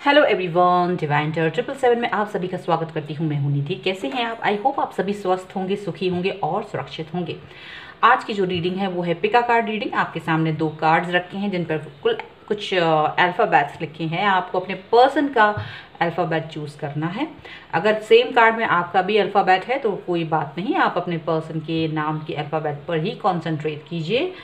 Hello everyone, divine टर 777 में आप सभी का स्वागत करती हूँ। मैं हूं निधि। कैसे हैं आप? आई होप आप सभी स्वस्थ होंगे, सुखी होंगे और सुरक्षित होंगे। आज की जो रीडिंग है वो है पिका कार्ड रीडिंग। आपके सामने 2 कार्ड्स रखे हैं जिन पर कुल कुछ अल्फ़ाबेट्स लिखे हैं। आपको अपने पर्सन का अल्फ़ाबेट चूज़ करना है। अगर सेम कार्ड में आपका भी अल्फ़ाबेट है तो कोई बात नहीं, आप अपने पर्सन के नाम के अल्फ़ाबेट पर ही कॉन्सेंट्रेट कीजिए।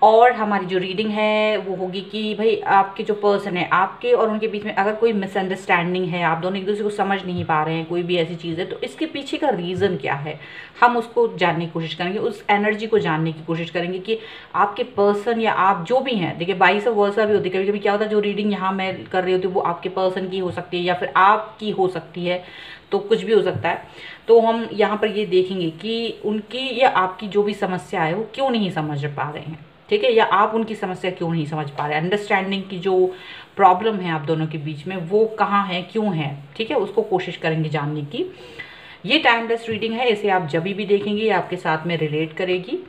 और हमारी जो रीडिंग है वो होगी कि भाई आपके जो पर्सन है, आपके और उनके बीच में अगर कोई मिसअंडरस्टैंडिंग है, आप दोनों एक दूसरे को समझ नहीं पा रहे हैं, कोई भी ऐसी चीज़ है, तो इसके पीछे का रीज़न क्या है, हम उसको जानने की कोशिश करेंगे, उस एनर्जी को जानने की कोशिश करेंगे कि आपके पर्सन या आप जो भी हैं। देखिए, वाइस वर्सा भी होती है। कभी कभी क्या होता है, जो रीडिंग यहाँ मैं कर रही होती हूँ वो आपके पर्सन की हो सकती है या फिर आपकी हो सकती है, तो कुछ भी हो सकता है। तो हम यहाँ पर ये देखेंगे कि उनकी या आपकी जो भी समस्या है वो क्यों नहीं समझ पा रहे हैं, ठीक है, या आप उनकी समस्या क्यों नहीं समझ पा रहे हैं। अंडरस्टैंडिंग की जो प्रॉब्लम है आप दोनों के बीच में वो कहाँ है, क्यों है, ठीक है, उसको कोशिश करेंगे जानने की। ये टाइमलेस रीडिंग है, इसे आप जब भी देखेंगे ये आपके साथ में रिलेट करेगी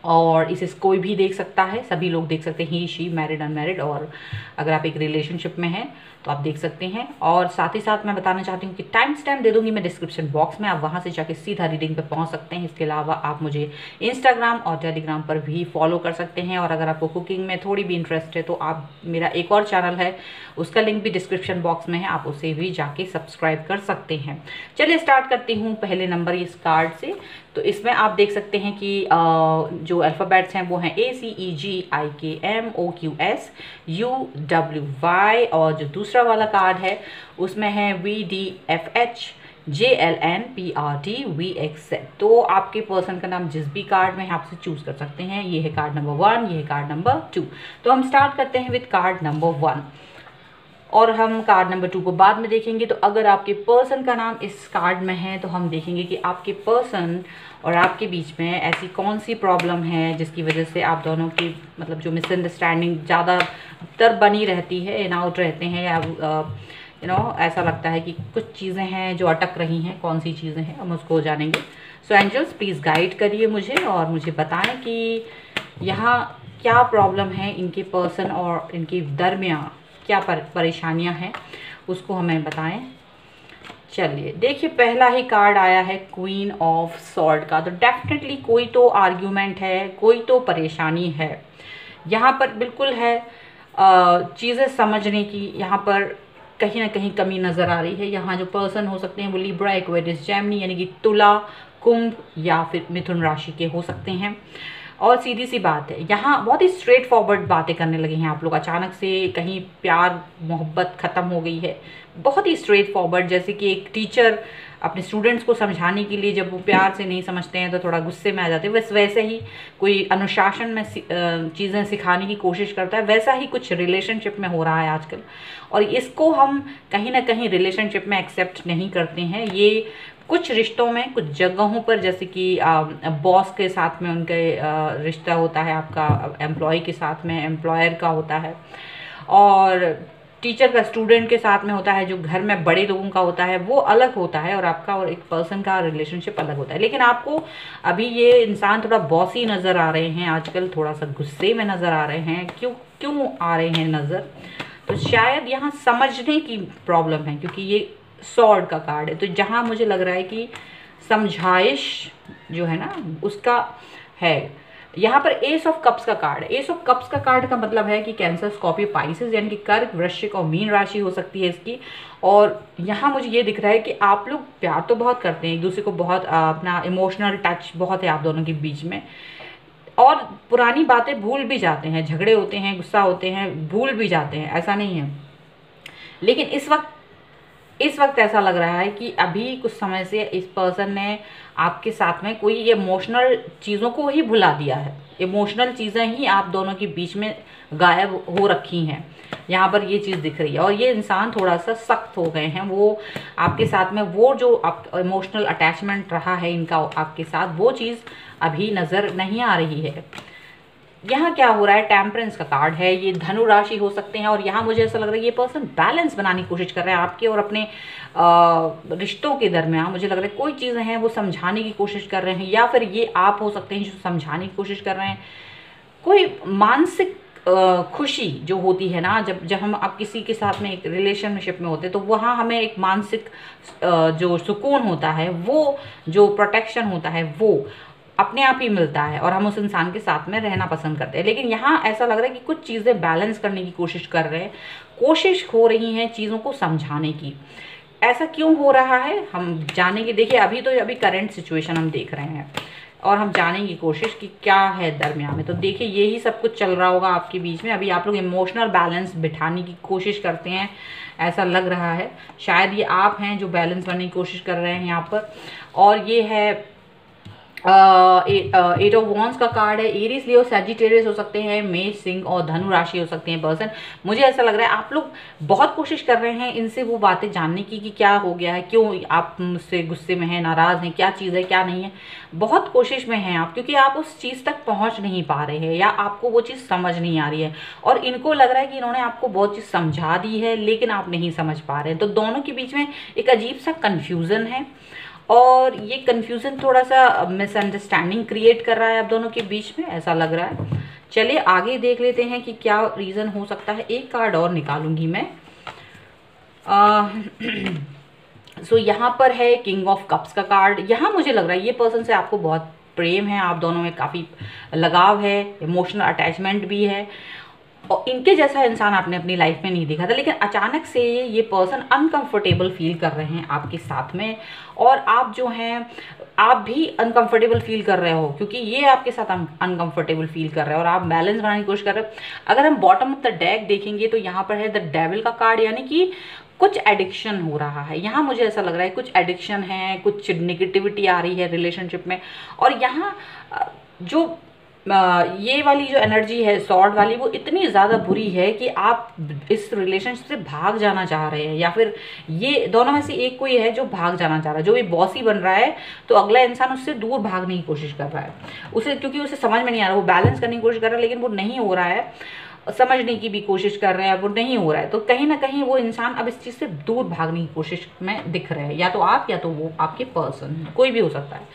और इसे कोई भी देख सकता है, सभी लोग देख सकते हैं, ही शी, मैरिड, अनमैरिड, और अगर आप एक रिलेशनशिप में हैं तो आप देख सकते हैं। और साथ ही साथ मैं बताना चाहती हूँ कि टाइम स्टैम्प दे दूंगी मैं डिस्क्रिप्शन बॉक्स में, आप वहाँ से जाके सीधा रीडिंग पे पहुँच सकते हैं। इसके अलावा आप मुझे इंस्टाग्राम और टेलीग्राम पर भी फॉलो कर सकते हैं। और अगर आपको कुकिंग में थोड़ी भी इंटरेस्ट है तो आप, मेरा एक और चैनल है, उसका लिंक भी डिस्क्रिप्शन बॉक्स में है, आप उसे भी जाके सब्सक्राइब कर सकते हैं। चलिए स्टार्ट करती हूँ पहले नंबर इस कार्ड से। तो इसमें आप देख सकते हैं कि जो अल्फ़ाबेट्स हैं वो हैं ACEGIKMOQS UWY, और जो दूसरा वाला कार्ड है उसमें है VDFHJLNPRTVX। तो आपके पर्सन का नाम जिस भी कार्ड में आप से चूज़ कर सकते हैं। ये है कार्ड नंबर 1, ये है कार्ड नंबर 2। तो हम स्टार्ट करते हैं विद कार्ड नंबर 1 और हम कार्ड नंबर 2 को बाद में देखेंगे। तो अगर आपके पर्सन का नाम इस कार्ड में है तो हम देखेंगे कि आपके पर्सन और आपके बीच में ऐसी कौन सी प्रॉब्लम है जिसकी वजह से आप दोनों की मतलब जो मिसअंडरस्टैंडिंग ज़्यादातर बनी रहती है, इन आउट रहते हैं, या ऐसा लगता है कि कुछ चीज़ें हैं जो अटक रही हैं। कौन सी चीज़ें हैं हम उसको जानेंगे। सो एंजल्स प्लीज़ गाइड करिए मुझे और मुझे बताएं कि यहाँ क्या प्रॉब्लम है इनके पर्सन और इनके दरमियाँ, क्या परेशानियां हैं उसको हमें बताएं। चलिए देखिए, पहला ही कार्ड आया है क्वीन ऑफ सॉर्ड का। तो डेफिनेटली कोई तो आर्ग्यूमेंट है, कोई तो परेशानी है यहाँ पर, बिल्कुल है। चीज़ें समझने की यहाँ पर कहीं ना कहीं कमी नज़र आ रही है। यहाँ जो पर्सन हो सकते हैं वो लिब्रा, एक्वेरियस, जेमिनी यानी कि तुला, कुंभ या फिर मिथुन राशि के हो सकते हैं। और सीधी सी बात है, यहाँ बहुत ही स्ट्रेट फॉरवर्ड बातें करने लगे हैं आप लोग। अचानक से कहीं प्यार मोहब्बत ख़त्म हो गई है, बहुत ही स्ट्रेट फॉरवर्ड। जैसे कि एक टीचर अपने स्टूडेंट्स को समझाने के लिए जब वो प्यार से नहीं समझते हैं तो थोड़ा गुस्से में आ जाते हैं, वैसे ही कोई अनुशासन में चीज़ें सिखाने की कोशिश करता है, वैसा ही कुछ रिलेशनशिप में हो रहा है आजकल। और इसको हम कहीं ना कहीं रिलेशनशिप में एक्सेप्ट नहीं करते हैं। ये कुछ रिश्तों में, कुछ जगहों पर, जैसे कि बॉस के साथ में उनके रिश्ता होता है, आपका एम्प्लॉय के साथ में एम्प्लॉयर का होता है, और टीचर का स्टूडेंट के साथ में होता है, जो घर में बड़े लोगों का होता है वो अलग होता है, और आपका और एक पर्सन का रिलेशनशिप अलग होता है। लेकिन आपको अभी ये इंसान थोड़ा बॉसी नज़र आ रहे हैं आजकल, थोड़ा सा गुस्से में नज़र आ रहे हैं। क्यों आ रहे हैं नज़र? तो शायद यहाँ समझने की प्रॉब्लम है, क्योंकि ये सॉर्ड का कार्ड है। तो जहाँ मुझे लग रहा है कि समझाइश जो है ना उसका है। यहाँ पर एस ऑफ कप्स का कार्ड है। एस ऑफ कप्स का कार्ड का मतलब है कि कैंसर, स्कॉर्पियो, पाइसेस यानी कि कर्क, वृश्चिक और मीन राशि हो सकती है इसकी। और यहाँ मुझे ये दिख रहा है कि आप लोग प्यार तो बहुत करते हैं एक दूसरे को, बहुत अपना इमोशनल टच बहुत है आप दोनों के बीच में, और पुरानी बातें भूल भी जाते हैं, झगड़े होते हैं, गुस्सा होते हैं, भूल भी जाते हैं, ऐसा नहीं है। लेकिन इस वक्त ऐसा लग रहा है कि अभी कुछ समय से इस पर्सन ने आपके साथ में कोई इमोशनल चीज़ों को ही भुला दिया है। इमोशनल चीज़ें ही आप दोनों के बीच में गायब हो रखी हैं, यहाँ पर ये चीज़ दिख रही है। और ये इंसान थोड़ा सा सख्त हो गए हैं, वो आपके साथ में वो जो आप इमोशनल अटैचमेंट रहा है इनका आपके साथ, वो चीज़ अभी नज़र नहीं आ रही है। यहाँ क्या हो रहा है, टेम्परेंस का कार्ड है, ये धनु राशि हो सकते हैं। और यहाँ मुझे ऐसा लग रहा है ये पर्सन बैलेंस बनाने की कोशिश कर रहे हैं आपके और अपने रिश्तों के दरमियान। मुझे लग रहा है कोई चीज़ें हैं वो समझाने की कोशिश कर रहे हैं, या फिर ये आप हो सकते हैं जो समझाने की कोशिश कर रहे हैं। कोई मानसिक खुशी जो होती है ना, जब जब हम अब किसी के साथ में एक रिलेशनशिप में होते हैं, तो वहाँ हमें एक मानसिक जो सुकून होता है, वो जो प्रोटेक्शन होता है, वो अपने आप ही मिलता है और हम उस इंसान के साथ में रहना पसंद करते हैं। लेकिन यहाँ ऐसा लग रहा है कि कुछ चीज़ें बैलेंस करने की कोशिश कर रहे हैं, कोशिश हो रही हैं चीज़ों को समझाने की। ऐसा क्यों हो रहा है हम जानेंगे। देखिए अभी करंट सिचुएशन हम देख रहे हैं और हम जानने की कोशिश कि क्या है दरमियान में। तो देखिए यही सब कुछ चल रहा होगा आपके बीच में। अभी आप लोग इमोशनल बैलेंस बिठाने की कोशिश करते हैं, ऐसा लग रहा है। शायद ये आप हैं जो बैलेंस बनने की कोशिश कर रहे हैं यहाँ पर। और ये है 8 ऑफ वॉन्ड्स का कार्ड है। एरीज, लियो, सैजिटेरियस हो सकते हैं, मेष, सिंह और धनु राशि हो सकते हैं पर्सन। मुझे ऐसा लग रहा है आप लोग बहुत कोशिश कर रहे हैं इनसे वो बातें जानने की कि क्या हो गया है, क्यों आप मुझसे गुस्से में हैं, नाराज़ हैं, क्या चीज़ है क्या नहीं है। बहुत कोशिश में हैं आप, क्योंकि आप उस चीज़ तक पहुँच नहीं पा रहे हैं या आपको वो चीज़ समझ नहीं आ रही है। और इनको लग रहा है कि इन्होंने आपको बहुत चीज़ समझा दी है लेकिन आप नहीं समझ पा रहे हैं। तो दोनों के बीच में एक अजीब सा कन्फ्यूज़न है और ये कन्फ्यूज़न थोड़ा सा मिसअंडरस्टैंडिंग क्रिएट कर रहा है आप दोनों के बीच में, ऐसा लग रहा है। चलिए आगे देख लेते हैं कि क्या रीज़न हो सकता है। एक कार्ड और निकालूंगी मैं। सो यहाँ पर है किंग ऑफ कप्स का कार्ड। यहाँ मुझे लग रहा है ये पर्सन से आपको बहुत प्रेम है, आप दोनों में काफ़ी लगाव है, इमोशनल अटैचमेंट भी है और इनके जैसा इंसान आपने अपनी लाइफ में नहीं देखा था। लेकिन अचानक से ये पर्सन अनकंफर्टेबल फील कर रहे हैं आपके साथ में और आप जो हैं आप भी अनकंफर्टेबल फील कर रहे हो, क्योंकि ये आपके साथ अनकंफर्टेबल फील कर रहे हो और आप बैलेंस बनाने की कोशिश कर रहे हो। अगर हम बॉटम ऑफ द डेक देखेंगे तो यहाँ पर है द डेविल का कार्ड, यानी कि कुछ एडिक्शन हो रहा है। यहाँ मुझे ऐसा लग रहा है कुछ एडिक्शन है, कुछ नेगेटिविटी आ रही है रिलेशनशिप में। और यहाँ जो ये वाली जो एनर्जी है सॉर्ड वाली, वो इतनी ज़्यादा बुरी है कि आप इस रिलेशनशिप से भाग जाना चाह रहे हैं, या फिर ये दोनों में से एक कोई है जो भाग जाना चाह रहा है। जो भी बॉसी बन रहा है तो अगला इंसान उससे दूर भागने की कोशिश कर रहा है उसे, क्योंकि उसे समझ में नहीं आ रहा। वो बैलेंस करने की कोशिश कर रहा है लेकिन वो नहीं हो रहा है, समझने की भी कोशिश कर रहे हैं, वो नहीं हो रहा है। तो कहीं ना कहीं वो इंसान अब इस चीज़ से दूर भागने की कोशिश में दिख रहे हैं, या तो आप या तो वो आपके पर्सन, कोई भी हो सकता है।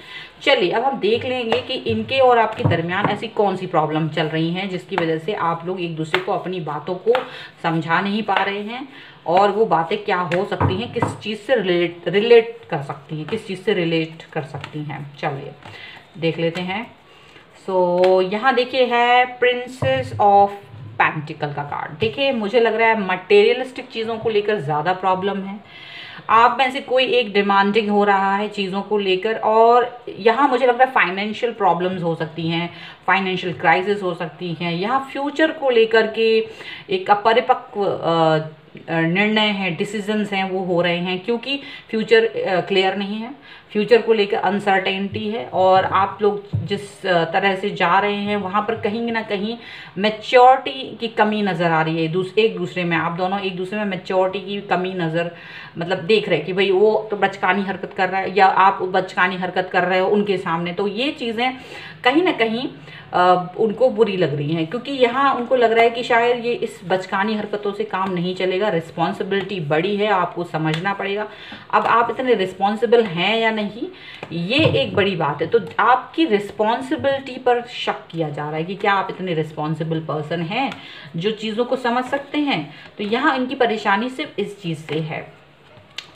चलिए अब हम देख लेंगे कि इनके और आपके दरमियान ऐसी कौन सी प्रॉब्लम चल रही हैं जिसकी वजह से आप लोग एक दूसरे को अपनी बातों को समझा नहीं पा रहे हैं, और वो बातें क्या हो सकती हैं, किस चीज़ से रिलेट कर सकती हैं, किस चीज़ से रिलेट कर सकती हैं। चलिए देख लेते हैं। सो यहाँ देखिए है प्रिंसेस ऑफ पेंटिकल का कार्ड। देखिए मुझे लग रहा है मटेरियलिस्टिक चीज़ों को लेकर ज़्यादा प्रॉब्लम है। आप में से कोई एक डिमांडिंग हो रहा है चीज़ों को लेकर, और यहाँ मुझे लग रहा है फाइनेंशियल प्रॉब्लम्स हो सकती हैं, फाइनेंशियल क्राइसिस हो सकती हैं। यहाँ फ्यूचर को लेकर के एक अपरिपक्व निर्णय हैं, डिसीजंस हैं, वो हो रहे हैं, क्योंकि फ्यूचर क्लियर नहीं है, फ्यूचर को लेकर अनसर्टेनिटी है। और आप लोग जिस तरह से जा रहे हैं वहाँ पर कहीं ना कहीं मैच्योरिटी की कमी नज़र आ रही है एक दूसरे में। आप दोनों एक दूसरे में मैच्योरिटी की कमी नज़र मतलब देख रहे हैं कि भाई वो तो बचकानी हरकत कर रहा है या आप बचकानी हरकत कर रहे हो उनके सामने। तो ये चीज़ें कहीं ना कहीं उनको बुरी लग रही हैं, क्योंकि यहाँ उनको लग रहा है कि शायद ये इस बचकानी हरकतों से काम नहीं चलेगा, रिस्पॉन्सिबिलिटी बड़ी है, आपको समझना पड़ेगा। अब आप इतने रिस्पॉन्सिबल हैं या नहीं, ये एक बड़ी बात है। तो आपकी रिस्पॉन्सिबिलिटी पर शक किया जा रहा है कि क्या आप इतने रिस्पॉन्सिबल पर्सन हैं जो चीज़ों को समझ सकते हैं। तो यहाँ इनकी परेशानी सिर्फ इस चीज़ से है।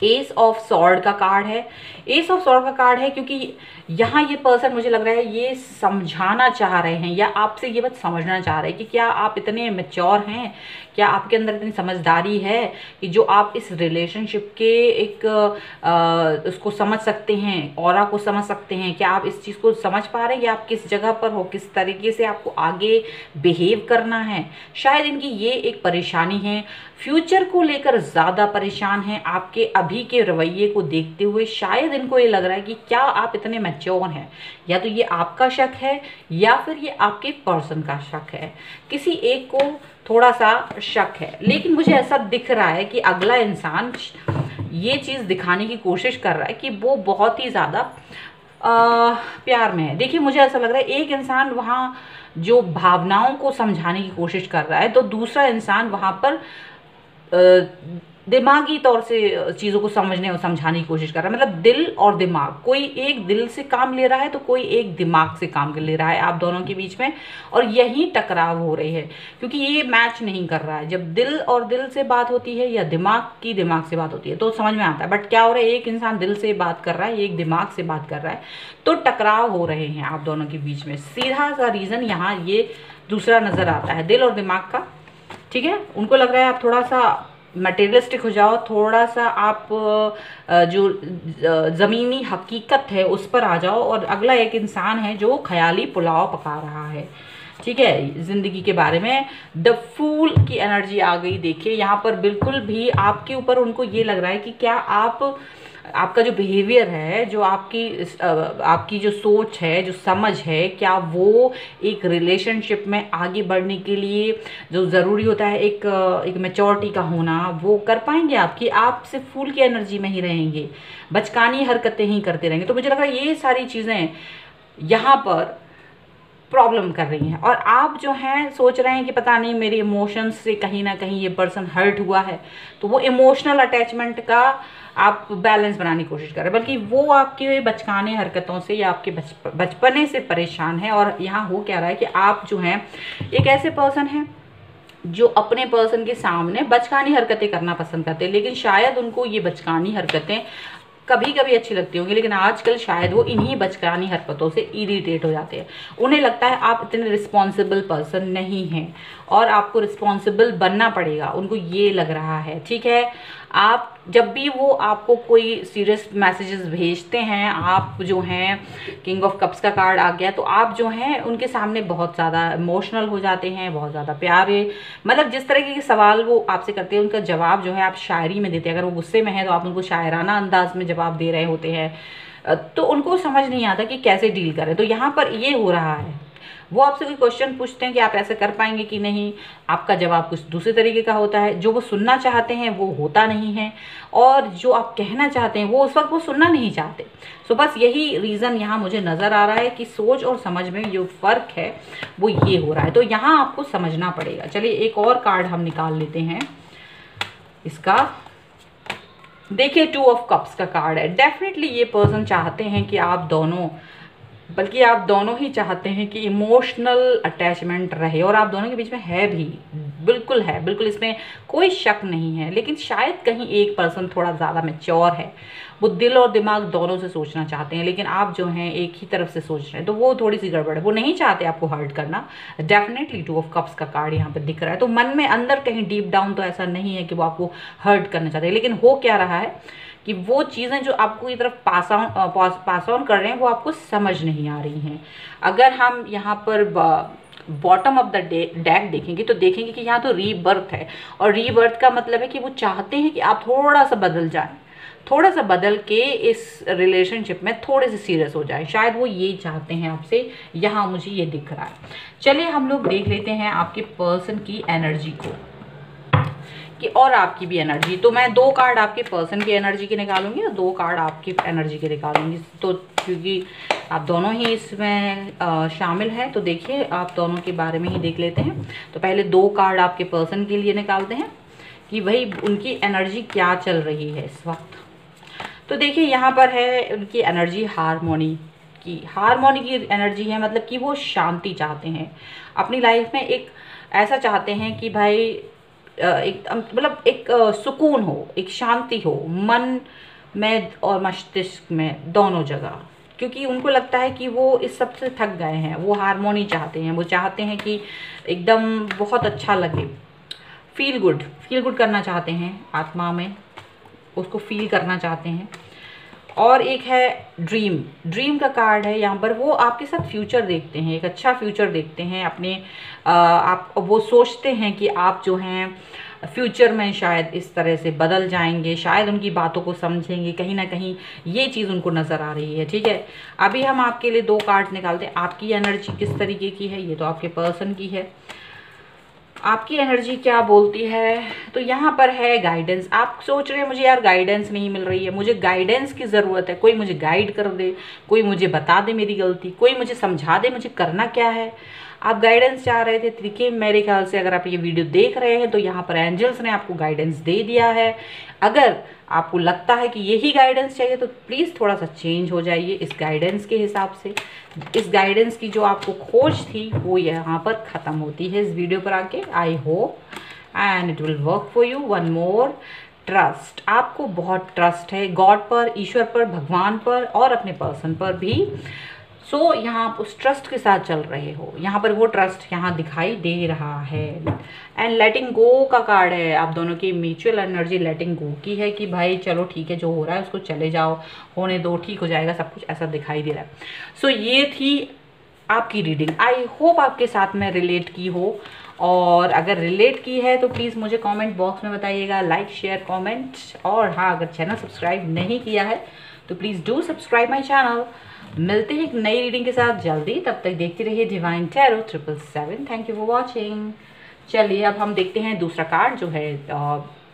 एस ऑफ सॉर्ड का कार्ड है। एस ऑफ सॉर्ड का कार्ड है क्योंकि यहाँ ये पर्सन मुझे लग रहा है ये समझाना चाह रहे हैं या आपसे ये बात समझना चाह रहे हैं कि क्या आप इतने मैच्योर हैं, क्या आपके अंदर इतनी समझदारी है कि जो आप इस रिलेशनशिप के एक उसको समझ सकते हैं, ऑरा को समझ सकते हैं। क्या आप इस चीज़ को समझ पा रहे हैं कि आप किस जगह पर हो, किस तरीके से आपको आगे बिहेव करना है। शायद इनकी ये एक परेशानी है, फ्यूचर को लेकर ज़्यादा परेशान हैं आपके अभी के रवैये को देखते हुए। शायद इनको ये लग रहा है कि क्या आप इतने मैच्योर हैं, या तो ये आपका शक है या फिर ये आपके पर्सन का शक है, किसी एक को थोड़ा सा शक है। लेकिन मुझे ऐसा दिख रहा है कि अगला इंसान ये चीज़ दिखाने की कोशिश कर रहा है कि वो बहुत ही ज़्यादा प्यार में है। देखिए मुझे ऐसा लग रहा है एक इंसान वहाँ जो भावनाओं को समझाने की कोशिश कर रहा है, तो दूसरा इंसान वहाँ पर दिमागी तौर से चीज़ों को समझने और समझाने की कोशिश कर रहा है। मतलब दिल और दिमाग, कोई एक दिल से काम ले रहा है तो कोई एक दिमाग से काम ले रहा है आप दोनों के बीच में, और यही टकराव हो रही है क्योंकि ये मैच नहीं कर रहा है। जब दिल और दिल से बात होती है या दिमाग की दिमाग से बात होती है तो समझ में आता है, बट क्या हो रहा है, एक इंसान दिल से बात कर रहा है, एक दिमाग से बात कर रहा है, तो टकराव हो रहे हैं आप दोनों के बीच में। सीधा सा रीज़न यहाँ ये दूसरा नज़र आता है, दिल और दिमाग का। ठीक है, उनको लग रहा है आप थोड़ा सा मटेरियलिस्टिक हो जाओ, थोड़ा सा आप जो ज़मीनी हकीकत है उस पर आ जाओ, और अगला एक इंसान है जो ख्याली पुलाव पका रहा है। ठीक है, ज़िंदगी के बारे में द फूल की एनर्जी आ गई। देखिए यहाँ पर बिल्कुल भी आपके ऊपर उनको ये लग रहा है कि क्या आपका जो बिहेवियर है, जो आपकी जो सोच है, जो समझ है, क्या वो एक रिलेशनशिप में आगे बढ़ने के लिए जो ज़रूरी होता है एक मैच्योरिटी का होना, वो कर पाएंगे आपकी? आप सिर्फ फूल की एनर्जी में ही रहेंगे, बचकानी हरकतें ही करते रहेंगे। तो मुझे लग रहा है ये सारी चीज़ें यहाँ पर प्रॉब्लम कर रही हैं, और आप जो हैं सोच रहे हैं कि पता नहीं मेरे इमोशंस से कहीं ना कहीं ये पर्सन हर्ट हुआ है, तो वो इमोशनल अटैचमेंट का आप बैलेंस बनाने की कोशिश कर रहे हैं, बल्कि वो आपके बचकाने हरकतों से या आपके बचपने से परेशान है। और यहाँ हो क्या रहा है कि आप जो हैं एक ऐसे पर्सन हैं जो अपने पर्सन के सामने बचकानी हरकतें करना पसंद करते हैं, लेकिन शायद उनको ये बचकानी हरकतें कभी कभी अच्छी लगती होंगी, लेकिन आजकल शायद वो इन्हीं बचकानी हरकतों से इरिटेट हो जाते हैं। उन्हें लगता है आप इतने रिस्पॉन्सिबल पर्सन नहीं हैं और आपको रिस्पॉन्सिबल बनना पड़ेगा, उनको ये लग रहा है। ठीक है, आप जब भी वो आपको कोई सीरियस मैसेजेस भेजते हैं, आप जो हैं किंग ऑफ कप्स का कार्ड आ गया, तो आप जो हैं उनके सामने बहुत ज़्यादा इमोशनल हो जाते हैं, बहुत ज़्यादा प्यारे, मतलब जिस तरह के सवाल वो आपसे करते हैं उनका जवाब जो है आप शायरी में देते हैं। अगर वो गुस्से में है तो आप उनको शायराना अंदाज में जवाब दे रहे होते हैं, तो उनको समझ नहीं आता कि कैसे डील करें। तो यहाँ पर ये हो रहा है, वो आपसे कोई क्वेश्चन पूछते हैं कि आप ऐसे कर पाएंगे कि नहीं, आपका जवाब कुछ दूसरे तरीके का होता है। जो वो सुनना चाहते हैं वो होता नहीं है, और जो आप कहना चाहते हैं वो उस वक्त वो सुनना नहीं चाहते। सो बस यही रीज़न यहाँ मुझे नज़र आ रहा है कि सोच और समझ में जो फ़र्क है वो ये हो रहा है। तो यहाँ आपको समझना पड़ेगा। चलिए एक और कार्ड हम निकाल लेते हैं इसका। देखिए 2 ऑफ कप्स का कार्ड है। डेफिनेटली ये पर्सन चाहते हैं कि आप दोनों, बल्कि आप दोनों ही चाहते हैं कि इमोशनल अटैचमेंट रहे, और आप दोनों के बीच में है भी, बिल्कुल है, बिल्कुल इसमें कोई शक नहीं है। लेकिन शायद कहीं एक पर्सन थोड़ा ज़्यादा मैच्योर है, वो दिल और दिमाग दोनों से सोचना चाहते हैं, लेकिन आप जो हैं एक ही तरफ से सोच रहे हैं, तो वो थोड़ी सी गड़बड़ है। वो नहीं चाहते आपको हर्ट करना। डेफिनेटली 2 ऑफ कप्स का कार्ड यहाँ पर दिख रहा है, तो मन में अंदर कहीं डीप डाउन तो ऐसा नहीं है कि वो आपको हर्ट करना चाहते हैं, लेकिन हो क्या रहा है कि वो चीज़ें जो आपको ये तरफ पास ऑन कर रहे हैं वो आपको समझ नहीं आ रही हैं। अगर हम यहाँ पर बॉटम ऑफ द डेक देखेंगे तो देखेंगे कि यहाँ तो रीबर्थ है, और रीबर्थ का मतलब है कि वो चाहते हैं कि आप थोड़ा सा बदल जाएं, थोड़ा सा बदल के इस रिलेशनशिप में थोड़े से सीरियस हो जाए। शायद वो यही चाहते हैं आपसे, यहाँ मुझे ये दिख रहा है। चलिए हम लोग देख लेते हैं आपके पर्सन की एनर्जी को कि और आपकी भी एनर्जी। तो मैं 2 कार्ड आपके पर्सन की एनर्जी के निकालूंगी और 2 कार्ड आपकी एनर्जी के निकालूंगी, तो क्योंकि आप दोनों ही इसमें शामिल हैं। तो देखिए आप दोनों के बारे में ही देख लेते हैं। तो पहले 2 कार्ड आपके पर्सन के लिए निकालते हैं कि भाई उनकी एनर्जी क्या चल रही है इस वक्त। तो देखिए यहाँ पर है उनकी एनर्जी हारमोनी की एनर्जी है, मतलब कि वो शांति चाहते हैं अपनी लाइफ में। एक ऐसा चाहते हैं कि भाई एक मतलब एक सुकून हो, एक शांति हो मन में और मस्तिष्क में, दोनों जगह, क्योंकि उनको लगता है कि वो इस सब से थक गए हैं। वो हारमोनी चाहते हैं, वो चाहते हैं कि एकदम बहुत अच्छा लगे, फील गुड करना चाहते हैं, आत्मा में उसको फील करना चाहते हैं। और एक है ड्रीम का कार्ड है यहाँ पर। वो आपके साथ फ्यूचर देखते हैं, एक अच्छा फ्यूचर देखते हैं अपने आप। वो सोचते हैं कि आप जो हैं फ्यूचर में शायद इस तरह से बदल जाएंगे, शायद उनकी बातों को समझेंगे, कहीं ना कहीं ये चीज़ उनको नज़र आ रही है। ठीक है, अभी हम आपके लिए 2 कार्ड निकालते हैं। आपकी एनर्जी किस तरीके की है, ये तो आपके पर्सन की है। आपकी एनर्जी क्या बोलती है, तो यहाँ पर है गाइडेंस। आप सोच रहे हैं मुझे यार गाइडेंस नहीं मिल रही है, मुझे गाइडेंस की ज़रूरत है, कोई मुझे गाइड कर दे, कोई मुझे बता दे मेरी गलती, कोई मुझे समझा दे मुझे करना क्या है। आप गाइडेंस चाह रहे थे। देखिए मेरे ख्याल से अगर आप ये वीडियो देख रहे हैं तो यहाँ पर एंजल्स ने आपको गाइडेंस दे दिया है। अगर आपको लगता है कि यही गाइडेंस चाहिए तो प्लीज़ थोड़ा सा चेंज हो जाइए इस गाइडेंस के हिसाब से। इस गाइडेंस की जो आपको खोज थी वो यहाँ पर ख़त्म होती है इस वीडियो पर आके। I hope and it will work for you. One more, trust. आपको बहुत ट्रस्ट है गॉड पर, ईश्वर पर, भगवान पर और अपने पर्सन पर भी। सो यहाँ आप उस ट्रस्ट के साथ चल रहे हो, यहाँ पर वो ट्रस्ट यहाँ दिखाई दे रहा है। एंड लेटिंग गो का कार्ड है, आप दोनों की म्यूचुअल एनर्जी लेटिंग गो की है कि भाई चलो ठीक है, जो हो रहा है उसको चले जाओ, होने दो, ठीक हो जाएगा सब कुछ, ऐसा दिखाई दे रहा है। सो ये थी आपकी रीडिंग। आई होप आपके साथ में रिलेट की हो, और अगर रिलेट की है तो प्लीज़ मुझे कमेंट बॉक्स में बताइएगा, लाइक शेयर कमेंट। और हाँ, अगर चैनल सब्सक्राइब नहीं किया है तो please do subscribe my channel. मिलते हैं एक नई रीडिंग के साथ जल्दी, तब तक देखते रहिए Divine Tarot 777। Thank you for watching. चलिए अब हम देखते हैं दूसरा कार्ड जो है,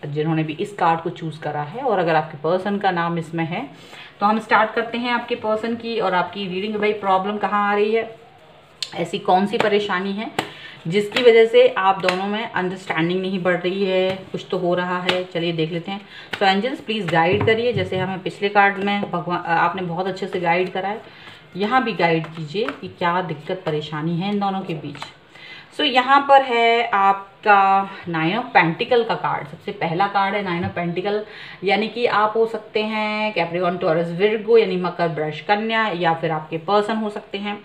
जिन्होंने भी इस कार्ड को चूज़ करा है और अगर आपके पर्सन का नाम इसमें है तो हम स्टार्ट करते हैं आपके पर्सन की और आपकी रीडिंग। भाई प्रॉब्लम कहाँ आ रही है, ऐसी कौन सी परेशानी है जिसकी वजह से आप दोनों में अंडरस्टैंडिंग नहीं बढ़ रही है, कुछ तो हो रहा है। चलिए देख लेते हैं। तो एंजल्स प्लीज़ गाइड करिए, जैसे हमें पिछले कार्ड में भगवान आपने बहुत अच्छे से गाइड करा है, यहाँ भी गाइड कीजिए कि क्या दिक्कत परेशानी है इन दोनों के बीच। सो यहाँ पर है आपका 9 ऑफ पेंटिकल का कार्ड। सबसे पहला कार्ड है 9 ऑफ पेंटिकल, यानी कि आप हो सकते हैं कैप्रिकॉर्न, टॉरस, विर्गो यानी मकर, वृष, कन्या, या फिर आपके पर्सन हो सकते हैं।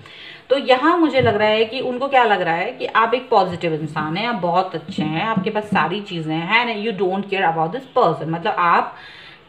तो यहाँ मुझे लग रहा है कि उनको क्या लग रहा है कि आप एक पॉजिटिव इंसान हैं, आप बहुत अच्छे हैं, आपके पास सारी चीज़ें हैं, you don't care about this person. मतलब आप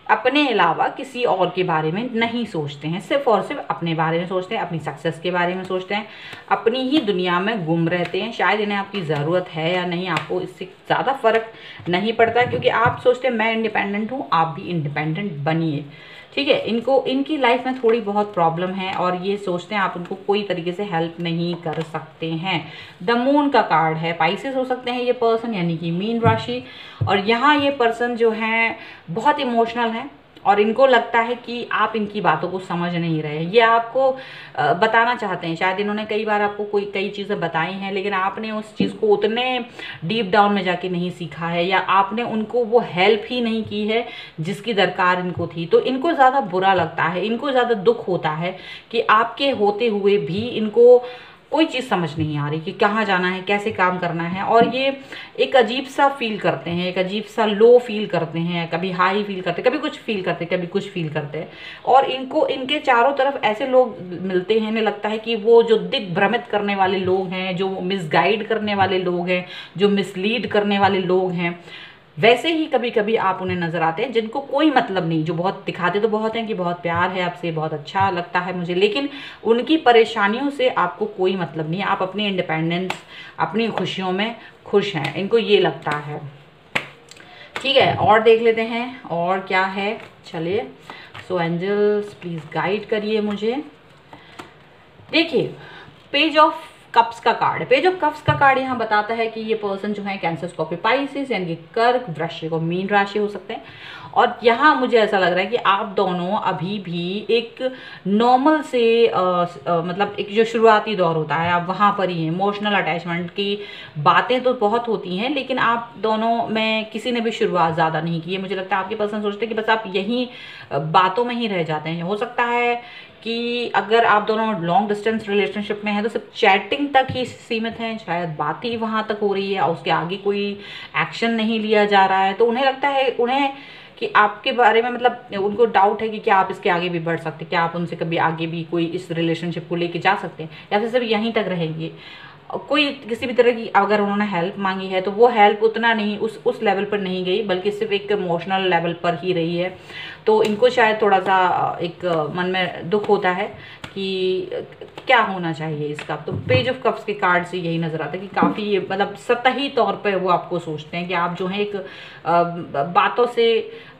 अपने अलावा किसी और के बारे में नहीं सोचते हैं, सिर्फ और सिर्फ अपने बारे में सोचते हैं, अपनी सक्सेस के बारे में सोचते हैं, अपनी ही दुनिया में गुम रहते हैं। शायद इन्हें आपकी ज़रूरत है या नहीं, आपको इससे ज़्यादा फ़र्क नहीं पड़ता, क्योंकि आप सोचते हैं मैं इंडिपेंडेंट हूँ, आप भी इंडिपेंडेंट बनिए। ठीक है, इनको इनकी लाइफ में थोड़ी बहुत प्रॉब्लम है और ये सोचते हैं आप उनको कोई तरीके से हेल्प नहीं कर सकते हैं। द मून का कार्ड है, पाइसेस हो सकते हैं ये पर्सन, यानी कि मीन राशि। और यहाँ ये पर्सन जो है बहुत इमोशनल है और इनको लगता है कि आप इनकी बातों को समझ नहीं रहे। ये आपको बताना चाहते हैं, शायद इन्होंने कई बार आपको कई चीज़ें बताई हैं, लेकिन आपने उस चीज़ को उतने डीप डाउन में जाके नहीं सीखा है, या आपने उनको वो हेल्प ही नहीं की है जिसकी दरकार इनको थी। तो इनको ज़्यादा बुरा लगता है, इनको ज़्यादा दुख होता है कि आपके होते हुए भी इनको कोई चीज़ समझ नहीं आ रही कि कहाँ जाना है, कैसे काम करना है। और ये एक अजीब सा फील करते हैं, एक अजीब सा लो फील करते हैं, कभी हाई फील करते हैं, कभी कुछ फील करते हैं, कभी कुछ फील करते हैं। और इनको इनके चारों तरफ ऐसे लोग मिलते हैं, इन्हें लगता है कि वो जो दिग्भ्रमित करने वाले लोग हैं, जो मिसगाइड करने वाले लोग हैं, जो मिसलीड करने वाले लोग हैं, वैसे ही कभी कभी आप उन्हें नज़र आते हैं जिनको कोई मतलब नहीं, जो बहुत दिखाते तो बहुत हैं कि बहुत प्यार है आपसे, बहुत अच्छा लगता है मुझे, लेकिन उनकी परेशानियों से आपको कोई मतलब नहीं है। आप अपनी इंडिपेंडेंस, अपनी खुशियों में खुश हैं, इनको ये लगता है। ठीक है, और देख लेते हैं और क्या है। चलिए, सो एंजल्स प्लीज़ गाइड करिए मुझे। देखिए, पेज ऑफ कप्स का कार्ड है। पेज ऑफ कप्स का कार्ड यहाँ बताता है कि ये पर्सन जो है कैंसर, स्कॉर्पियो, पाइसेस यानी कि कर्क, वृश्चिक और मीन राशि हो सकते हैं। और यहाँ मुझे ऐसा लग रहा है कि आप दोनों अभी भी एक नॉर्मल से मतलब एक जो शुरुआती दौर होता है आप वहाँ पर ही हैं। इमोशनल अटैचमेंट की बातें तो बहुत होती हैं, लेकिन आप दोनों में किसी ने भी शुरुआत ज़्यादा नहीं की है। मुझे लगता है आपके पर्सन सोचते हैं कि बस आप यहीं बातों में ही रह जाते हैं। हो सकता है कि अगर आप दोनों लॉन्ग डिस्टेंस रिलेशनशिप में हैं तो सिर्फ चैटिंग तक ही सीमित हैं, शायद बात ही वहाँ तक हो रही है और उसके आगे कोई एक्शन नहीं लिया जा रहा है। तो उन्हें लगता है कि आपके बारे में, मतलब उनको डाउट है कि क्या आप इसके आगे भी बढ़ सकते हैं, क्या आप उनसे कभी आगे भी कोई इस रिलेशनशिप को लेके जा सकते हैं, या फिर सिर्फ यहीं तक रहेंगे। कोई किसी भी तरह की अगर उन्होंने हेल्प मांगी है तो वो हेल्प उतना नहीं, उस लेवल पर नहीं गई, बल्कि सिर्फ एक इमोशनल लेवल पर ही रही है। तो इनको शायद थोड़ा सा एक मन में दुख होता है कि क्या होना चाहिए इसका। तो पेज ऑफ कप्स के कार्ड से यही नज़र आता है कि काफ़ी मतलब सतही तौर पे वो आपको सोचते हैं कि आप जो हैं एक बातों से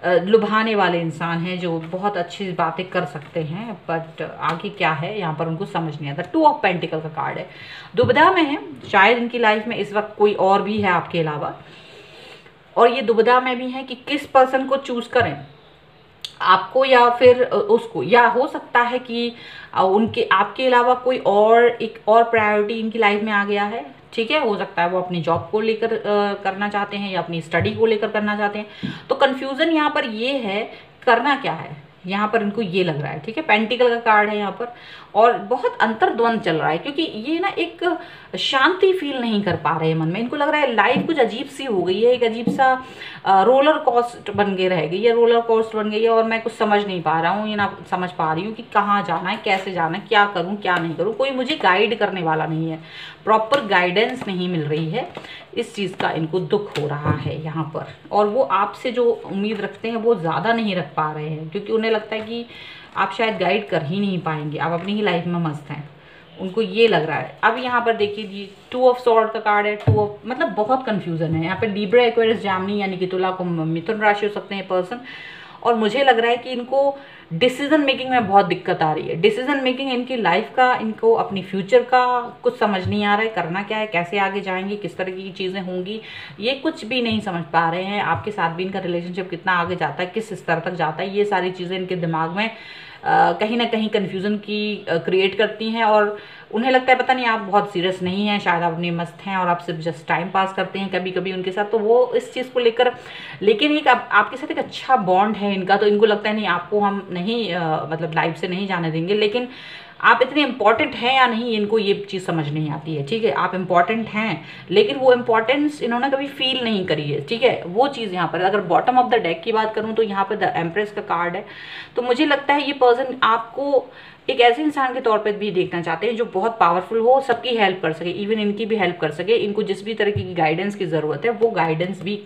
लुभाने वाले इंसान हैं, जो बहुत अच्छी बातें कर सकते हैं, बट आगे क्या है यहाँ पर उनको समझ नहीं आता। 2 ऑफ पेंटिकल का कार्ड है, दुविधा में है। शायद इनकी लाइफ में इस वक्त कोई और भी है आपके अलावा, और ये दुविधा में भी है कि किस पर्सन को चूज़ करें। आपको या फिर उसको, या हो सकता है कि उनके आपके अलावा कोई और एक और प्रायोरिटी इनकी लाइफ में आ गया है। ठीक है, हो सकता है वो अपनी जॉब को लेकर करना चाहते हैं या अपनी स्टडी को लेकर करना चाहते हैं। तो कन्फ्यूज़न यहाँ पर ये है, करना क्या है यहाँ पर इनको, ये लग रहा है। ठीक है, पेंटिकल का कार्ड है यहाँ पर, और बहुत अंतर्द्वंद चल रहा है, क्योंकि ये ना एक शांति फील नहीं कर पा रहे हैं मन में। इनको लग रहा है लाइफ कुछ अजीब सी हो गई है, एक अजीब सा रोलर कोस्ट बन के रह गई है, रोलर कोस्ट बन गई है, और मैं कुछ समझ नहीं पा रहा हूँ, ये ना समझ पा रही हूँ कि कहाँ जाना है, कैसे जाना है, क्या करूँ क्या नहीं करूँ। कोई मुझे गाइड करने वाला नहीं है, प्रॉपर गाइडेंस नहीं मिल रही है। इस चीज़ का इनको दुख हो रहा है यहाँ पर, और वो आपसे जो उम्मीद रखते हैं वो ज़्यादा नहीं रख पा रहे हैं, क्योंकि उन्हें लगता है कि आप शायद गाइड कर ही नहीं पाएंगे, आप अपनी ही लाइफ में मस्त हैं, उनको ये लग रहा है। अब यहाँ पर देखिए जी, 2 ऑफ स्वॉर्ड का कार्ड है, 2 ऑफ, मतलब बहुत कंफ्यूजन है यहाँ पे। लिब्रा, एक्वेरियस, जेमिनी यानी कि तुला, कुंभ, मिथुन राशि हो सकते हैं पर्सन, और मुझे लग रहा है कि इनको डिसीजन मेकिंग में बहुत दिक्कत आ रही है। डिसीजन मेकिंग इनकी लाइफ का, इनको अपनी फ्यूचर का कुछ समझ नहीं आ रहा है, करना क्या है, कैसे आगे जाएंगे, किस तरह की चीज़ें होंगी, ये कुछ भी नहीं समझ पा रहे हैं। आपके साथ भी इनका रिलेशनशिप कितना आगे जाता है, किस स्तर तक जाता है, ये सारी चीज़ें इनके दिमाग में कहीं ना कहीं कन्फ्यूज़न की क्रिएट करती हैं, और उन्हें लगता है पता नहीं आप बहुत सीरियस नहीं हैं, शायद आप अपने मस्त हैं और आप सिर्फ जस्ट टाइम पास करते हैं कभी कभी उनके साथ। तो वो इस चीज़ को लेकर, लेकिन एक आपके साथ एक अच्छा बॉन्ड है इनका, तो इनको लगता है नहीं आपको हम नहीं मतलब लाइफ से नहीं जाने देंगे, लेकिन आप इतने इम्पॉर्टेंट हैं या नहीं, इनको ये चीज़ समझ नहीं आती है। ठीक है, आप इम्पॉर्टेंट हैं, लेकिन वो इम्पॉर्टेंस इन्होंने कभी फील नहीं करी है। ठीक है, वो चीज़ यहाँ पर, अगर बॉटम ऑफ द डेक की बात करूँ तो यहाँ पर द एम्प्रेस का कार्ड है। तो मुझे लगता है ये पर्सन आपको एक ऐसे इंसान के तौर पर भी देखना चाहते हैं जो बहुत पावरफुल हो, सबकी हेल्प कर सके, इवन इनकी भी हेल्प कर सके। इनको जिस भी तरह की गाइडेंस की ज़रूरत है वो गाइडेंस भी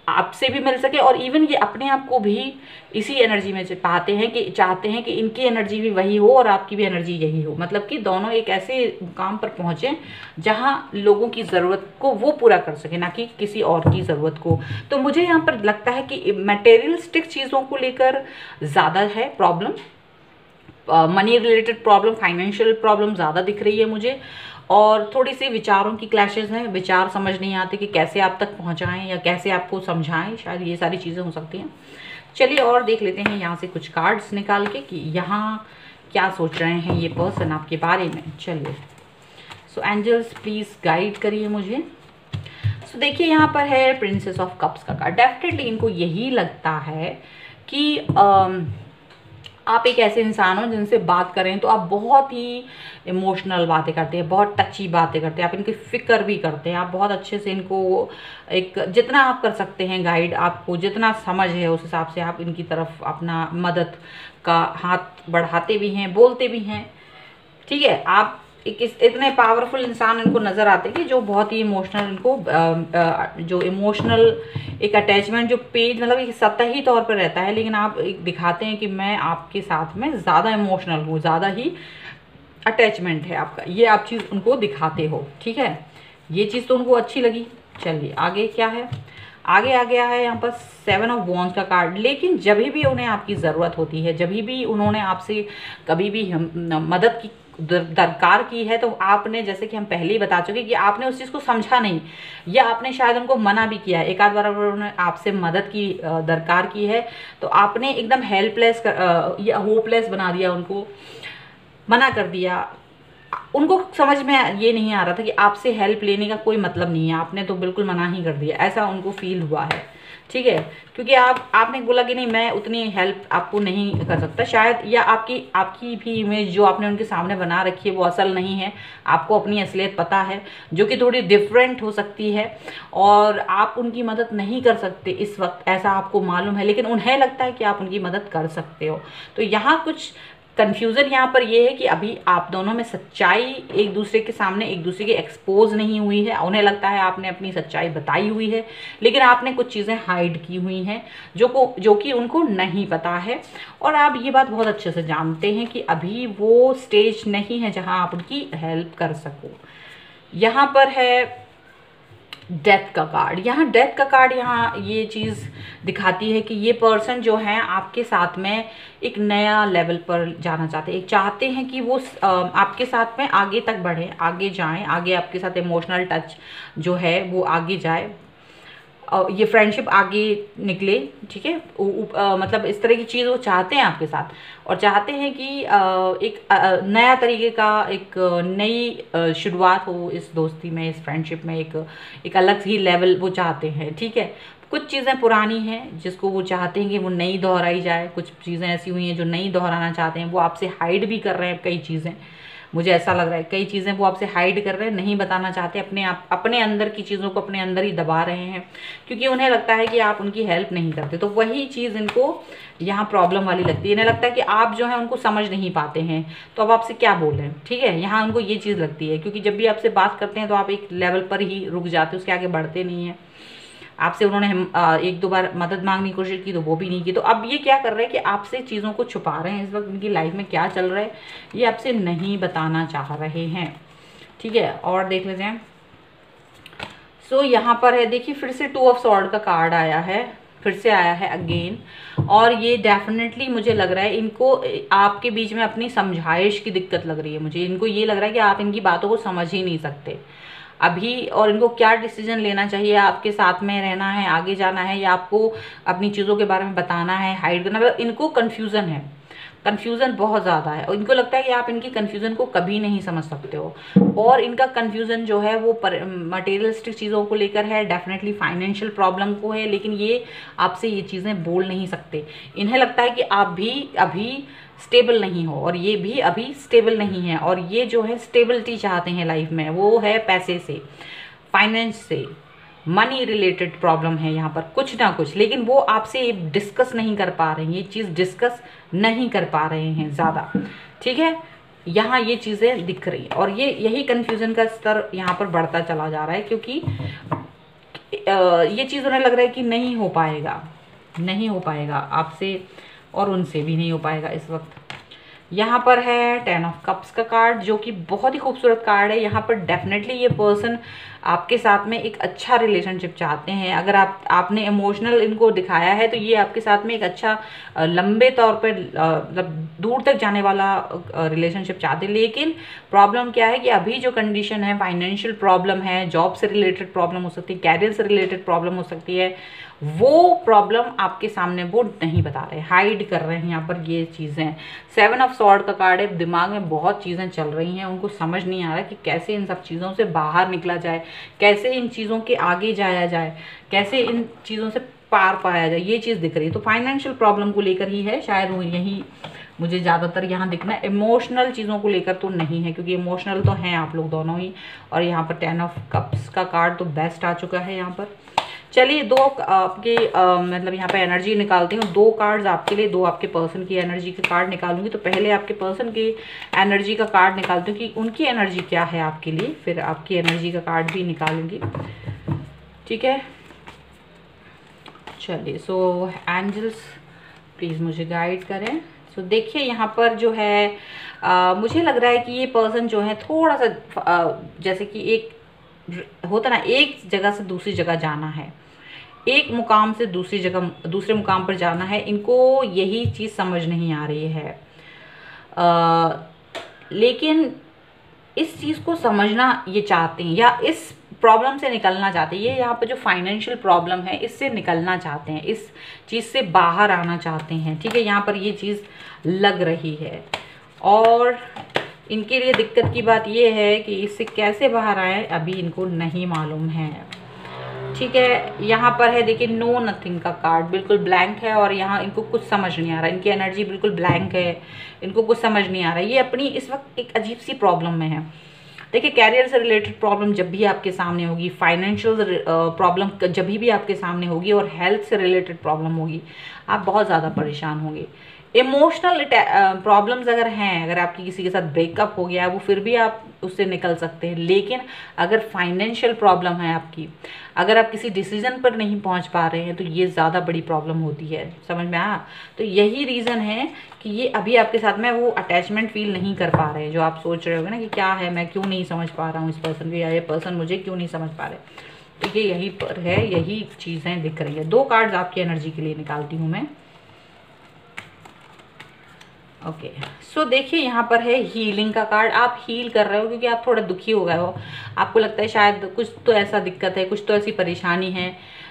आपसे भी मिल सके, और इवन ये अपने आप को भी इसी एनर्जी में चाहते हैं कि इनकी एनर्जी भी वही हो और आपकी भी एनर्जी यही हो। मतलब कि दोनों एक ऐसे मुकाम पर पहुँचें जहाँ लोगों की ज़रूरत को वो पूरा कर सके, ना कि किसी और की ज़रूरत को। तो मुझे यहाँ पर लगता है कि मटेरियलिस्टिक चीज़ों को लेकर ज़्यादा है problem, money related problem, financial problem ज़्यादा दिख रही है मुझे, और थोड़ी सी विचारों की क्लैशेस हैं, विचार समझ नहीं आते कि कैसे आप तक पहुंचाएं या कैसे आपको समझाएं, शायद ये सारी चीज़ें हो सकती हैं। चलिए और देख लेते हैं यहाँ से कुछ कार्ड्स निकाल के कि यहाँ क्या सोच रहे हैं ये पर्सन आपके बारे में। चलिए, सो एंजल्स प्लीज़ गाइड करिए मुझे। सो देखिए यहाँ पर है प्रिंसेस ऑफ कप्स का कार्ड। डेफिनेटली इनको यही लगता है कि आप एक ऐसे इंसान हो जिनसे बात करें तो आप बहुत ही इमोशनल बातें करते हैं, बहुत टची बातें करते हैं, आप इनकी फ़िक्र भी करते हैं, आप बहुत अच्छे से इनको एक जितना आप कर सकते हैं गाइड, आपको जितना समझ है उस हिसाब से आप इनकी तरफ अपना मदद का हाथ बढ़ाते भी हैं, बोलते भी हैं। ठीक है, आप एक इतने पावरफुल इंसान इनको नज़र आते हैं कि जो बहुत ही इमोशनल, इनको जो इमोशनल एक अटैचमेंट जो पेज मतलब एक सतही तौर पर रहता है, लेकिन आप एक दिखाते हैं कि मैं आपके साथ में ज़्यादा इमोशनल हूँ, ज़्यादा ही अटैचमेंट है आपका, ये आप चीज़ उनको दिखाते हो। ठीक है, ये चीज़ तो उनको अच्छी लगी। चलिए आगे क्या है, आगे आ गया है यहाँ पर 7 ऑफ वॉन्ड्स का कार्ड। लेकिन जब भी उन्हें आपकी ज़रूरत होती है, जब भी उन्होंने आपसे कभी भी मदद की दरकार की है, तो आपने, जैसे कि हम पहले ही बता चुके कि आपने उस चीज़ को समझा नहीं, या आपने शायद उनको मना भी किया है। एक आध बार अगर उन्होंने आपसे मदद की दरकार की है तो आपने एकदम हेल्पलेस या होपलेस बना दिया, उनको मना कर दिया। उनको समझ में ये नहीं आ रहा था कि आपसे हेल्प लेने का कोई मतलब नहीं है, आपने तो बिल्कुल मना ही कर दिया, ऐसा उनको फील हुआ है। ठीक है, क्योंकि आपने बोला कि नहीं मैं उतनी हेल्प आपको नहीं कर सकता शायद, या आपकी भी इमेज जो आपने उनके सामने बना रखी है वो असल नहीं है, आपको अपनी असलियत पता है जो कि थोड़ी डिफरेंट हो सकती है, और आप उनकी मदद नहीं कर सकते इस वक्त, ऐसा आपको मालूम है, लेकिन उन्हें लगता है कि आप उनकी मदद कर सकते हो। तो यहाँ कुछ कन्फ्यूज़न यहाँ पर ये है कि अभी आप दोनों में सच्चाई एक दूसरे के सामने, एक दूसरे की एक्सपोज नहीं हुई है। उन्हें लगता है आपने अपनी सच्चाई बताई हुई है, लेकिन आपने कुछ चीज़ें हाइड की हुई हैं जो कि उनको नहीं पता है, और आप ये बात बहुत अच्छे से जानते हैं कि अभी वो स्टेज नहीं है जहाँ आप उनकी हेल्प कर सको। यहाँ पर है डेथ का कार्ड। यहाँ डेथ का कार्ड यहाँ ये चीज़ दिखाती है कि ये पर्सन जो है आपके साथ में एक नया लेवल पर जाना चाहते हैं, एक चाहते हैं कि वो आपके साथ में आगे तक बढ़े, आगे जाएं, आगे आपके साथ इमोशनल टच जो है वो आगे जाए। ये फ्रेंडशिप आगे निकले, ठीक है। मतलब इस तरह की चीज़ वो चाहते हैं आपके साथ, और चाहते हैं कि एक नया तरीके का, एक नई शुरुआत हो इस दोस्ती में, इस फ्रेंडशिप में, एक अलग ही लेवल वो चाहते हैं, ठीक है। कुछ चीज़ें पुरानी हैं जिसको वो चाहते हैं कि वो नई दोहराई जाए, कुछ चीज़ें ऐसी हुई हैं जो नई दोहराना चाहते हैं, वो आपसे हाइड भी कर रहे हैं कई चीज़ें, मुझे ऐसा लग रहा है कई चीज़ें वो आपसे हाइड कर रहे हैं, नहीं बताना चाहते, अपने अंदर की चीज़ों को अपने अंदर ही दबा रहे हैं, क्योंकि उन्हें लगता है कि आप उनकी हेल्प नहीं करते। तो वही चीज़ इनको यहाँ प्रॉब्लम वाली लगती है, इन्हें लगता है कि आप जो है उनको समझ नहीं पाते हैं, तो अब आपसे क्या बोलें, ठीक है। यहाँ उनको ये चीज़ लगती है, क्योंकि जब भी आपसे बात करते हैं तो आप एक लेवल पर ही रुक जाते हैं, उसके आगे बढ़ते नहीं हैं। आपसे उन्होंने एक दो बार मदद मांगने की कोशिश की तो वो भी नहीं की, तो अब ये क्या कर रहे हैं कि आपसे चीज़ों को छुपा रहे हैं। इस वक्त उनकी लाइफ में क्या चल रहा है ये आपसे नहीं बताना चाह रहे हैं, ठीक है। और देख लेते हैं। सो यहाँ पर है, देखिए फिर से 2 ऑफ सॉर्ड का कार्ड आया है, फिर से आया है अगेन, और ये डेफिनेटली मुझे लग रहा है इनको आपके बीच में अपनी समझाइश की दिक्कत लग रही है। मुझे इनको ये लग रहा है कि आप इनकी बातों को समझ ही नहीं सकते अभी, और इनको क्या डिसीजन लेना चाहिए, आपके साथ में रहना है, आगे जाना है, या आपको अपनी चीज़ों के बारे में बताना है, हाइड करना है। इनको कन्फ्यूज़न है, कन्फ्यूज़न बहुत ज़्यादा है, और इनको लगता है कि आप इनकी कन्फ्यूज़न को कभी नहीं समझ सकते हो। और इनका कन्फ्यूज़न जो है वो मटेरियलिस्टिक चीज़ों को लेकर है, डेफिनेटली फाइनेंशियल प्रॉब्लम को है, लेकिन ये आपसे ये चीज़ें बोल नहीं सकते। इन्हें लगता है कि आप भी अभी स्टेबल नहीं हो, और ये भी अभी स्टेबल नहीं है, और ये जो है स्टेबिलिटी चाहते हैं लाइफ में, वो है पैसे से, फाइनेंस से, मनी रिलेटेड प्रॉब्लम है यहाँ पर कुछ ना कुछ, लेकिन वो आपसे डिस्कस नहीं कर पा रहे हैं, ये चीज़ डिस्कस नहीं कर पा रहे हैं ज़्यादा, ठीक है। यहाँ ये चीज़ें दिख रही हैं, और ये यही कन्फ्यूज़न का स्तर यहाँ पर बढ़ता चला जा रहा है, क्योंकि ये चीज़ उन्हें लग रहा है कि नहीं हो पाएगा, नहीं हो पाएगा आपसे, और उनसे भी नहीं हो पाएगा इस वक्त। यहाँ पर है 10 ऑफ कप्स का कार्ड, जो कि बहुत ही खूबसूरत कार्ड है। यहाँ पर डेफिनेटली ये पर्सन आपके साथ में एक अच्छा रिलेशनशिप चाहते हैं। अगर आपने इमोशनल इनको दिखाया है तो ये आपके साथ में एक अच्छा लंबे तौर पर मतलब दूर तक जाने वाला रिलेशनशिप चाहते हैं। लेकिन प्रॉब्लम क्या है कि अभी जो कंडीशन है, फाइनेंशियल प्रॉब्लम है, जॉब से रिलेटेड प्रॉब्लम हो सकती है, कैरियर से रिलेटेड प्रॉब्लम हो सकती है, वो प्रॉब्लम आपके सामने वो नहीं बता रहे, हाइड कर रहे हैं यहाँ पर ये चीज़ें। 7 ऑफ सॉर्ड का कार्ड है, दिमाग में बहुत चीज़ें चल रही हैं, उनको समझ नहीं आ रहा कि कैसे इन सब चीज़ों से बाहर निकला जाए, कैसे इन चीज़ों के आगे जाया जाए, कैसे इन चीज़ों से पार पाया जाए, ये चीज़ दिख रही है। तो फाइनेंशियल प्रॉब्लम को लेकर ही है शायद, वो यही मुझे ज़्यादातर यहाँ दिखना है। इमोशनल चीज़ों को लेकर तो नहीं है, क्योंकि इमोशनल तो हैं आप लोग दोनों ही। और यहाँ पर 10 ऑफ कप्स का कार्ड तो बेस्ट आ चुका है यहाँ पर। चलिए दो आपके मतलब यहाँ पे एनर्जी निकालती हूँ, 2 कार्ड्स आपके लिए, 2 आपके पर्सन की एनर्जी के कार्ड निकालूंगी। तो पहले आपके पर्सन की एनर्जी का कार्ड निकालती हूँ कि उनकी एनर्जी क्या है आपके लिए, फिर आपकी एनर्जी का कार्ड भी निकालूंगी, ठीक है। चलिए सो एंजल्स प्लीज़ मुझे गाइड करें। सो देखिए यहाँ पर जो है मुझे लग रहा है कि ये पर्सन जो है थोड़ा सा जैसे कि एक होता ना, एक जगह से दूसरी जगह जाना है, एक मुकाम से दूसरी जगह दूसरे मुकाम पर जाना है, इनको यही चीज़ समझ नहीं आ रही है। लेकिन इस चीज़ को समझना ये चाहते हैं, या इस प्रॉब्लम से निकलना चाहते हैं। ये यहाँ पे जो फाइनेंशियल प्रॉब्लम है इससे निकलना चाहते हैं, इस चीज़ से बाहर आना चाहते हैं, ठीक है। यहाँ पर ये चीज़ लग रही है, और इनके लिए दिक्कत की बात ये है कि इससे कैसे बाहर आए अभी इनको नहीं मालूम है, ठीक है। यहाँ पर है देखिए नो नथिंग का कार्ड, बिल्कुल ब्लैंक है, और यहाँ इनको कुछ समझ नहीं आ रहा, इनकी एनर्जी बिल्कुल ब्लैंक है, इनको कुछ समझ नहीं आ रहा। ये अपनी इस वक्त एक अजीब सी प्रॉब्लम में है। देखिए कैरियर से रिलेटेड प्रॉब्लम जब भी आपके सामने होगी, फाइनेंशियल प्रॉब्लम जब भी आपके सामने होगी, और हेल्थ से रिलेटेड प्रॉब्लम होगी, आप बहुत ज़्यादा परेशान होंगे। इमोशनल प्रॉब्लम्स अगर हैं, अगर आपकी किसी के साथ ब्रेकअप हो गया है, वो फिर भी आप उससे निकल सकते हैं। लेकिन अगर फाइनेंशियल प्रॉब्लम है आपकी, अगर आप किसी डिसीजन पर नहीं पहुंच पा रहे हैं, तो ये ज़्यादा बड़ी प्रॉब्लम होती है, समझ में आया। तो यही रीज़न है कि ये अभी आपके साथ में वो अटैचमेंट फील नहीं कर पा रहे हैं, जो आप सोच रहे होगे ना कि क्या है, मैं क्यों नहीं समझ पा रहा हूँ इस पर्सन को, या ये पर्सन मुझे क्यों नहीं समझ पा रहे। तो ये यही पर है, यही चीज़ें दिख रही है। 2 कार्ड्स आपकी एनर्जी के लिए निकालती हूँ मैं। ओके सो देखिए यहाँ पर है हीलिंग का कार्ड। आप हील कर रहे हो क्योंकि आप थोड़ा दुखी हो गए हो, आपको लगता है शायद कुछ तो ऐसा दिक्कत है, कुछ तो ऐसी परेशानी है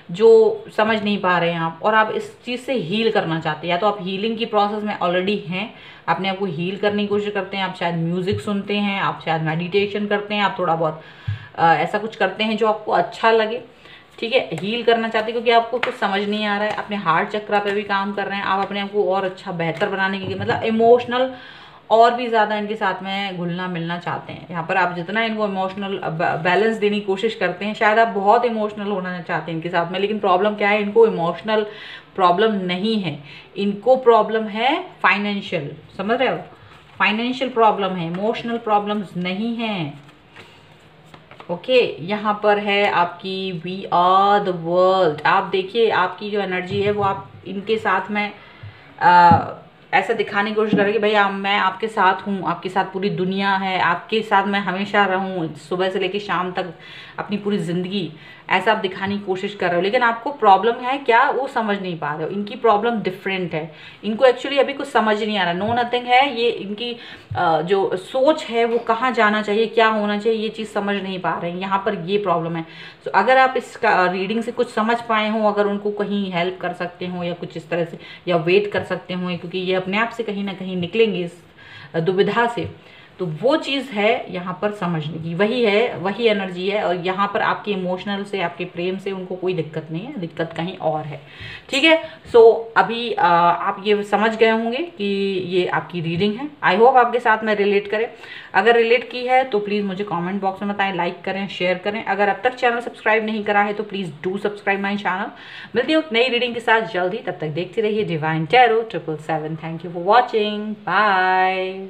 जो समझ नहीं पा रहे हैं आप, और आप इस चीज़ से हील करना चाहते हैं, या तो आप हीलिंग की प्रोसेस में ऑलरेडी हैं, अपने आप को हील करने की कोशिश करते हैं, आप शायद म्यूज़िक सुनते हैं, आप शायद मेडिटेशन करते हैं, आप थोड़ा बहुत ऐसा कुछ करते हैं जो आपको अच्छा लगे, ठीक है, हील करना चाहते हैं क्योंकि आपको कुछ समझ नहीं आ रहा है, अपने हार्ट चक्रा पे भी काम कर रहे हैं, आप अपने आप को और अच्छा बेहतर बनाने के लिए, मतलब इमोशनल और भी ज़्यादा इनके साथ में घुलना मिलना चाहते हैं। यहाँ पर आप जितना इनको इमोशनल बैलेंस देने की कोशिश करते हैं, शायद आप बहुत इमोशनल होना चाहते हैं इनके साथ में, लेकिन प्रॉब्लम क्या है, इनको इमोशनल प्रॉब्लम नहीं है, इनको प्रॉब्लम है फाइनेंशियल, समझ रहे हो, फाइनेंशियल प्रॉब्लम है, इमोशनल प्रॉब्लम्स नहीं है। ओके यहाँ पर है आपकी वी आर द वर्ल्ड। आप देखिए आपकी जो एनर्जी है वो आप इनके साथ में ऐसा दिखाने की कोशिश करें कि भाई मैं आपके साथ हूँ, आपके साथ पूरी दुनिया है, आपके साथ मैं हमेशा रहूँ, सुबह से लेकर शाम तक अपनी पूरी ज़िंदगी, ऐसा आप दिखाने की कोशिश कर रहे हो। लेकिन आपको प्रॉब्लम है क्या, वो समझ नहीं पा रहे हो, इनकी प्रॉब्लम डिफरेंट है, इनको एक्चुअली अभी कुछ समझ नहीं आ रहा, नो नथिंग है, ये इनकी जो सोच है वो कहाँ जाना चाहिए, क्या होना चाहिए, ये चीज़ समझ नहीं पा रहे हैं, यहाँ पर ये प्रॉब्लम है। तो अगर आप इसका रीडिंग से कुछ समझ पाए हो, अगर उनको कहीं हेल्प कर सकते हो या कुछ इस तरह से, या वेट कर सकते हो, क्योंकि ये अपने आप से कहीं ना कहीं निकलेंगे इस दुविधा से, तो वो चीज़ है यहाँ पर समझने की, वही है, वही एनर्जी है। और यहाँ पर आपके इमोशनल से, आपके प्रेम से उनको कोई दिक्कत नहीं है, दिक्कत कहीं और है, ठीक है। सो अभी आप ये समझ गए होंगे कि ये आपकी रीडिंग है। आई होप आपके साथ में रिलेट करें, अगर रिलेट की है तो प्लीज़ मुझे कमेंट बॉक्स में बताएं, लाइक करें, शेयर करें। अगर अब तक चैनल सब्सक्राइब नहीं करा है तो please do subscribe my channel. मिलती हूँ नई रीडिंग के साथ जल्दी, तब तक देखते रहिए Divine Tarot 777। Thank you for watching, bye.